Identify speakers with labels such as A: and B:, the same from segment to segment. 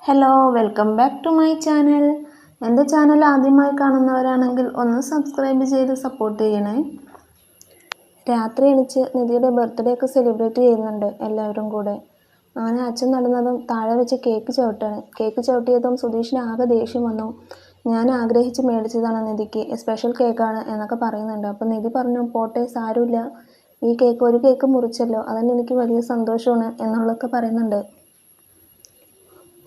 A: Hello welcome back to my channel. എൻ്റെ channel ആദ്യമായി കാണുന്നവരാണെങ്കിൽ ഒന്ന് സബ്സ്ക്രൈബ് ചെയ്ത് സപ്പോർട്ട് ചെയ്യണേ. രാത്രി എണിച്ച് നിധിയുടെ ബർത്ത്ഡേ ഒക്കെ സെലിബ്രേറ്റ് ചെയ്യുന്നുണ്ട് എല്ലാവരും കൂടെ. അങ്ങനെ അച്ഛൻ നടന്നതും താഴെ വെച്ച് കേക്ക് ചവിട്ടാണ്. കേക്ക് ചവിട്ടിയതും സുധീഷിന് ആകെ ദേഷ്യം വന്നു. ഞാൻ ആഗ്രഹിച്ച് മേടിച്ചതാണ് നിധിക്ക്, സ്പെഷ്യൽ കേക്കാണ് എന്നൊക്കെ പറയുന്നുണ്ട്. അപ്പോൾ നിധി പറഞ്ഞു, പോട്ടെ സാരമില്ല, ഈ കേക്ക് ഒരു കേക്ക് മുറിച്ചല്ലോ, അതിന് എനിക്ക് വലിയ സന്തോഷമാണ് എന്നുള്ളതൊക്കെ പറയുന്നുണ്ട്.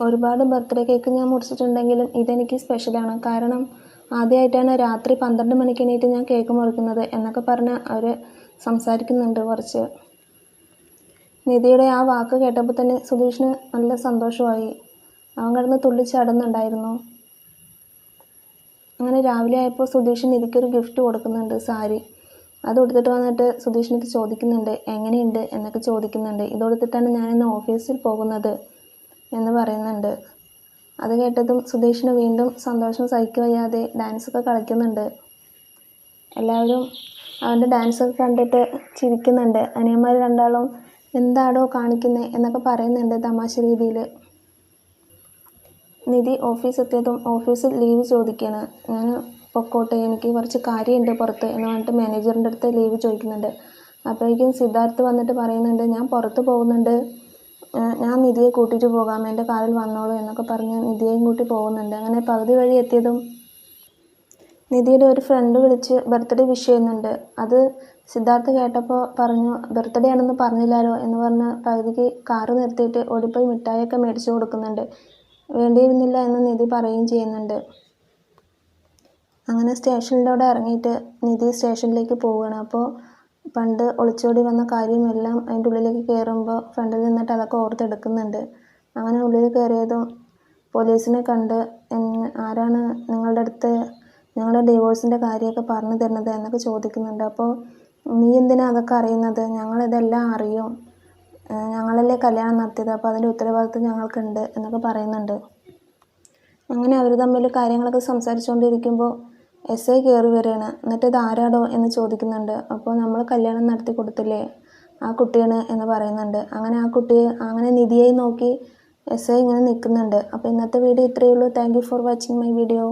A: ഒരുപാട് ബർത്ത്ഡേ കേക്ക് ഞാൻ മുറിച്ചിട്ടുണ്ടെങ്കിലും ഇതെനിക്ക് സ്പെഷ്യലാണ്. കാരണം ആദ്യമായിട്ടാണ് രാത്രി 12 മണിക്ക് എണീറ്റ് ഞാൻ കേക്ക് മുറിക്കുന്നത് എന്നൊക്കെ പറഞ്ഞ് അവർ സംസാരിക്കുന്നുണ്ട് കുറച്ച്. നിധിയുടെ ആ വാക്ക് കേട്ടപ്പോൾ തന്നെ സുധീഷിന് നല്ല സന്തോഷമായി. അവൻ കിടന്ന് തുള്ളിച്ചാടുന്നുണ്ടായിരുന്നു. അങ്ങനെ രാവിലെ ആയപ്പോൾ സുധീഷ് നിധിക്കൊരു ഗിഫ്റ്റ് കൊടുക്കുന്നുണ്ട്, സാരി. അത് കൊടുത്തിട്ട് വന്നിട്ട് സുധീഷിനത് ചോദിക്കുന്നുണ്ട്, എങ്ങനെയുണ്ട് എന്നൊക്കെ ചോദിക്കുന്നുണ്ട്. ഇത് കൊടുത്തിട്ടാണ് ഞാനിന്ന് ഓഫീസിൽ പോകുന്നത് എന്ന് പറയുന്നുണ്ട്. അത് കേട്ടതും സുധീഷിന് വീണ്ടും സന്തോഷം സഹിക്കവയ്യാതെ ഡാൻസൊക്കെ കളിക്കുന്നുണ്ട്. എല്ലാവരും അവൻ്റെ ഡാൻസൊക്കെ കണ്ടിട്ട് ചിരിക്കുന്നുണ്ട്. അനിയന്മാർ രണ്ടാളും എന്താടോ കാണിക്കുന്നത് എന്നൊക്കെ പറയുന്നുണ്ട് തമാശ രീതിയിൽ. നിധി ഓഫീസ് എത്തിയതും ഓഫീസിൽ ലീവ് ചോദിക്കുകയാണ്. ഞാൻ പൊക്കോട്ടെ, എനിക്ക് കുറച്ച് കാര്യമുണ്ട് പുറത്ത് എന്ന് പറഞ്ഞിട്ട് മാനേജറിൻ്റെ അടുത്ത് ലീവ് ചോദിക്കുന്നുണ്ട്. അപ്പോഴേക്കും സിദ്ധാർത്ഥ് വന്നിട്ട് പറയുന്നുണ്ട്, ഞാൻ പുറത്ത് പോകുന്നുണ്ട്, ഞാൻ നിധിയെ കൂട്ടിയിട്ട് പോകാം, എൻ്റെ കാറിൽ വന്നോളൂ എന്നൊക്കെ പറഞ്ഞ് നിധിയെയും കൂട്ടി പോകുന്നുണ്ട്. അങ്ങനെ പകുതി വഴി എത്തിയതും നിധിയുടെ ഒരു ഫ്രണ്ട് വിളിച്ച് ബർത്ത്ഡേ വിഷ് ചെയ്യുന്നുണ്ട്. അത് സിദ്ധാർത്ഥ് കേട്ടപ്പോൾ പറഞ്ഞു, ബർത്ത്ഡേ ആണെന്ന് പറഞ്ഞില്ലല്ലോ എന്ന് പറഞ്ഞ് പകുതിക്ക് കാറ് നിർത്തിയിട്ട് ഓടിപ്പോയി മിഠായിയൊക്കെ മേടിച്ചു കൊടുക്കുന്നുണ്ട്. വേണ്ടിയിരുന്നില്ല എന്ന് നിധി പറയുകയും ചെയ്യുന്നുണ്ട്. അങ്ങനെ സ്റ്റേഷനിലൂടെ ഇറങ്ങിയിട്ട് നിധി സ്റ്റേഷനിലേക്ക് പോവുകയാണ്. അപ്പോൾ പണ്ട് ഒളിച്ചോടി വന്ന കാര്യമെല്ലാം അതിൻ്റെ ഉള്ളിലേക്ക് കയറുമ്പോൾ ഫ്രണ്ടിൽ നിന്നിട്ട് അതൊക്കെ ഓർത്തെടുക്കുന്നുണ്ട്. അങ്ങനെ ഉള്ളിൽ കയറിയതും പോലീസിനെ കണ്ട്, ആരാണ് നിങ്ങളുടെ അടുത്ത് ഞങ്ങളുടെ ഡിവോഴ്സിൻ്റെ കാര്യമൊക്കെ പറഞ്ഞു തരുന്നത് എന്നൊക്കെ ചോദിക്കുന്നുണ്ട്. അപ്പോൾ നീ എന്തിനാ അതൊക്കെ അറിയുന്നത്, ഞങ്ങളിതെല്ലാം അറിയും, ഞങ്ങളല്ലേ കല്യാണം നടത്തിയത്, അപ്പോൾ അതിൻ്റെ ഉത്തരവാദിത്വം ഞങ്ങൾക്കുണ്ട് എന്നൊക്കെ പറയുന്നുണ്ട്. അങ്ങനെ അവർ തമ്മിൽ കാര്യങ്ങളൊക്കെ സംസാരിച്ചുകൊണ്ടിരിക്കുമ്പോൾ SI കയറി വരികയാണ്. എന്നിട്ട് ഇത് ആരാടോ എന്ന് ചോദിക്കുന്നുണ്ട്. അപ്പോൾ നമ്മൾ കല്യാണം നടത്തി കൊടുത്തില്ലേ, ആ കുട്ടിയാണ് എന്ന് പറയുന്നുണ്ട്. അങ്ങനെ ആ കുട്ടിയെ, അങ്ങനെ നിധിയെ നോക്കി SI ഇങ്ങനെ നിൽക്കുന്നുണ്ട്. അപ്പോൾ ഇന്നത്തെ വീഡിയോ ഇത്രയേ ഉള്ളൂ. Thank you for watching my video.